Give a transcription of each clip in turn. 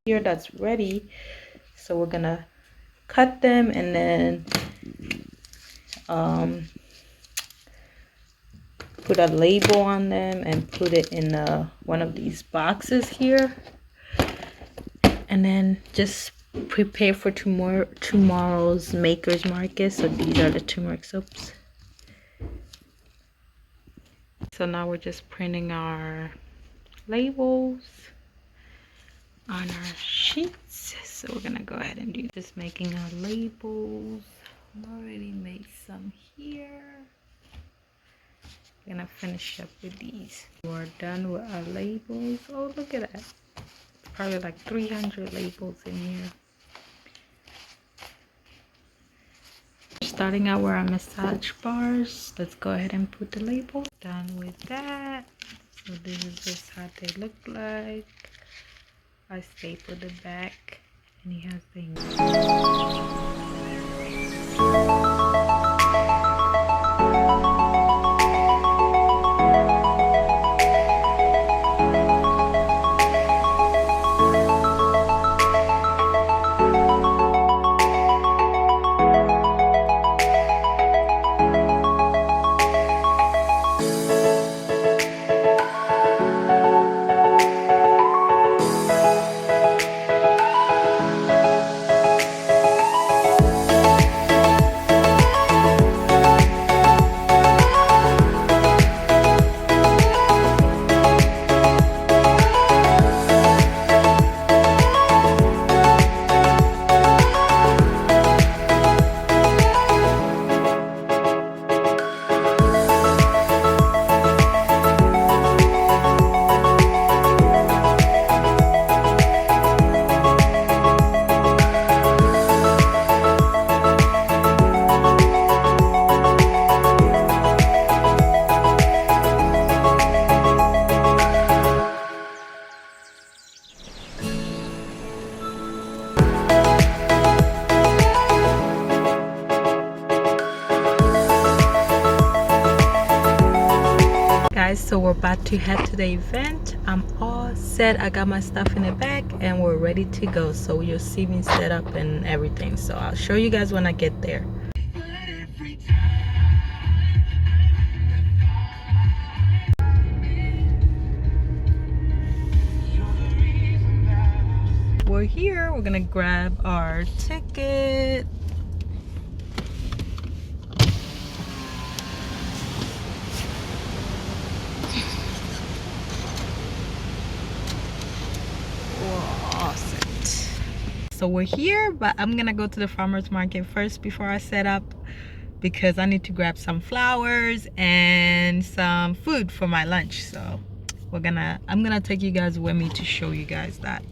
here that's ready. So we're gonna cut them and then put a label on them and put it in one of these boxes here, and then just prepare for tomorrow's makers market. So these are the turmeric soaps. So now we're just printing our labels on our sheets. So we're gonna go ahead and do just making our labels. I already made some here. We're gonna finish up with these. We're done with our labels. Oh, look at that. Probably like 300 labels in here. Starting out with our massage bars. Let's go ahead and put the label. Done with that. So this is just how they look like. I stapled the back and he has things. Guys, so we're about to head to the event. I'm all set. I got my stuff in the bag and we're ready to go. So you'll see me set up and everything. So I'll show you guys when I get there. We're here. We're gonna grab our ticket. So we're here, but I'm gonna go to the farmers market first before I set up, because I need to grab some flowers and some food for my lunch. So I'm gonna take you guys with me to show you guys that.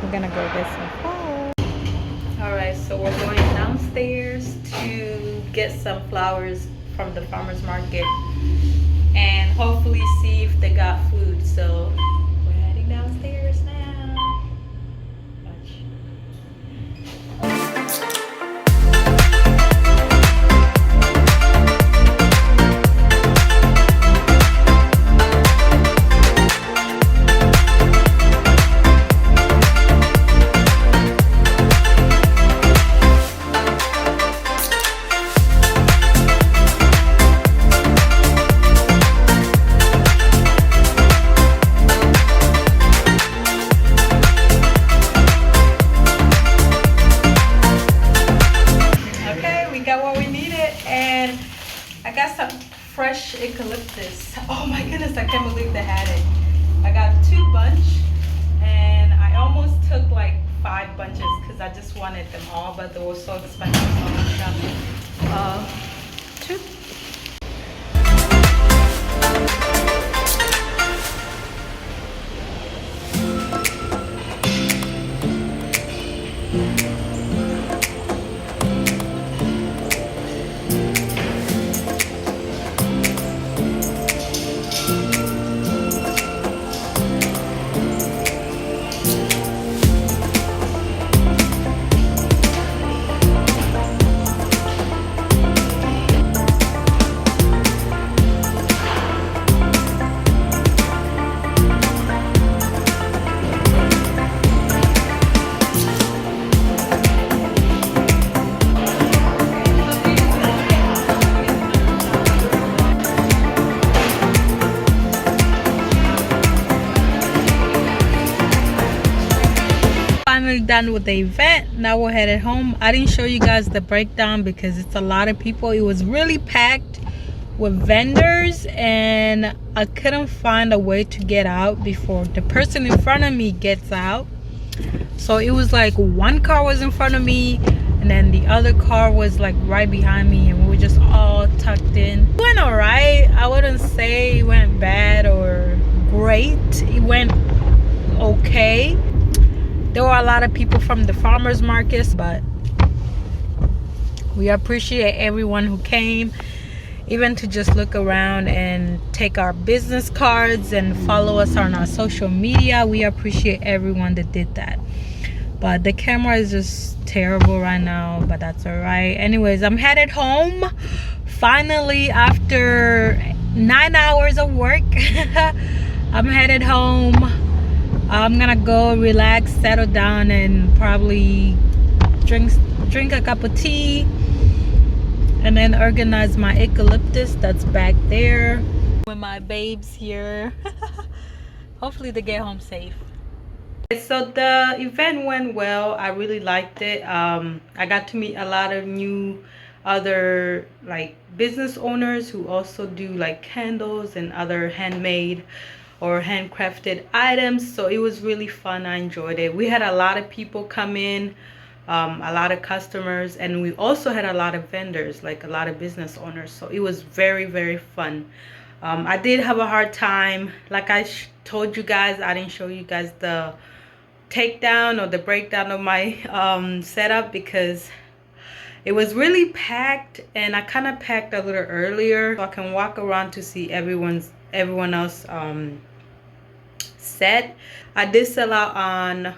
We're gonna go get some flowers. All right, so we're going downstairs to get some flowers from the farmers market and hopefully see if they got food. So we're heading downstairs now. got some fresh eucalyptus. Oh my goodness, I can't believe they had it. I got 2 bunch, and I almost took like 5 bunches because I just wanted them all, but they were so expensive. So I got 2. Finally done with the event. Now we're headed home. I didn't show you guys the breakdown because it's a lot of people. It was really packed with vendors, and I couldn't find a way to get out before the person in front of me gets out. So it was like one car was in front of me, and then the other car was like right behind me, and we were just all tucked in. It went all right. I wouldn't say it went bad or great. It went okay. There were a lot of people from the farmers markets, but we appreciate everyone who came, even to just look around and take our business cards and follow us on our social media. We appreciate everyone that did that. But the camera is just terrible right now, but that's all right. Anyways, I'm headed home finally after 9 hours of work. I'm headed home. I'm gonna go relax, settle down, and probably drink a cup of tea, and then organize my eucalyptus that's back there with my babes here. Hopefully they get home safe. So the event went well. I really liked it. I got to meet a lot of new other like business owners who also do like candles and other handmade or handcrafted items. So it was really fun. I enjoyed it. We had a lot of people come in, a lot of customers, and we also had a lot of vendors, like a lot of business owners. So it was very, very fun. I did have a hard time, like I told you guys. I didn't show you guys the takedown or the breakdown of my setup because it was really packed, and I kind of packed a little earlier so I can walk around to see everyone else set. I did sell out on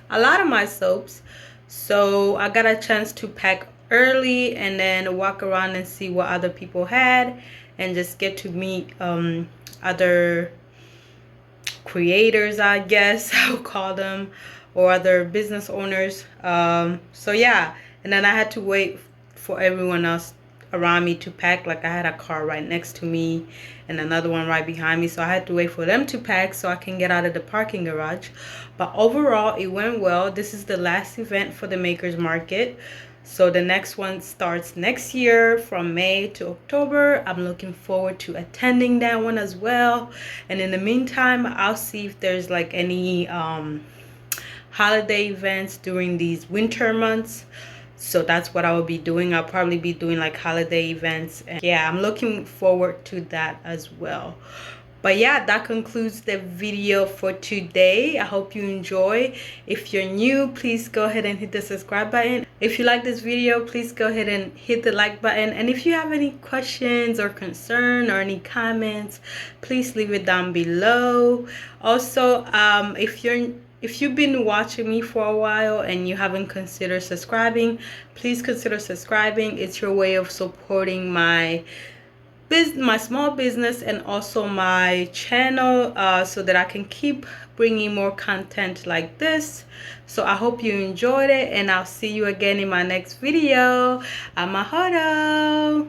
a lot of my soaps, so I got a chance to pack early and then walk around and see what other people had, and just get to meet other creators, I guess I would call them, or other business owners. So yeah, and then I had to wait for everyone else around me to pack. Like I had a car right next to me and another one right behind me, so I had to wait for them to pack so I can get out of the parking garage. But overall it went well. This is the last event for the Makers Market, so the next one starts next year from May to October. I'm looking forward to attending that one as well, and in the meantime I'll see if there's like any holiday events during these winter months. So that's what I will be doing. I'll probably be doing like holiday events, and yeah, I'm looking forward to that as well. But yeah, that concludes the video for today. I hope you enjoy. If you're new, please go ahead and hit the subscribe button. If you like this video, please go ahead and hit the like button. And if you have any questions or concern or any comments, please leave it down below. Also, if you've been watching me for a while and you haven't considered subscribing, please consider subscribing. It's your way of supporting my small business and also my channel, so that I can keep bringing more content like this. So I hope you enjoyed it, and I'll see you again in my next video. Amahoro.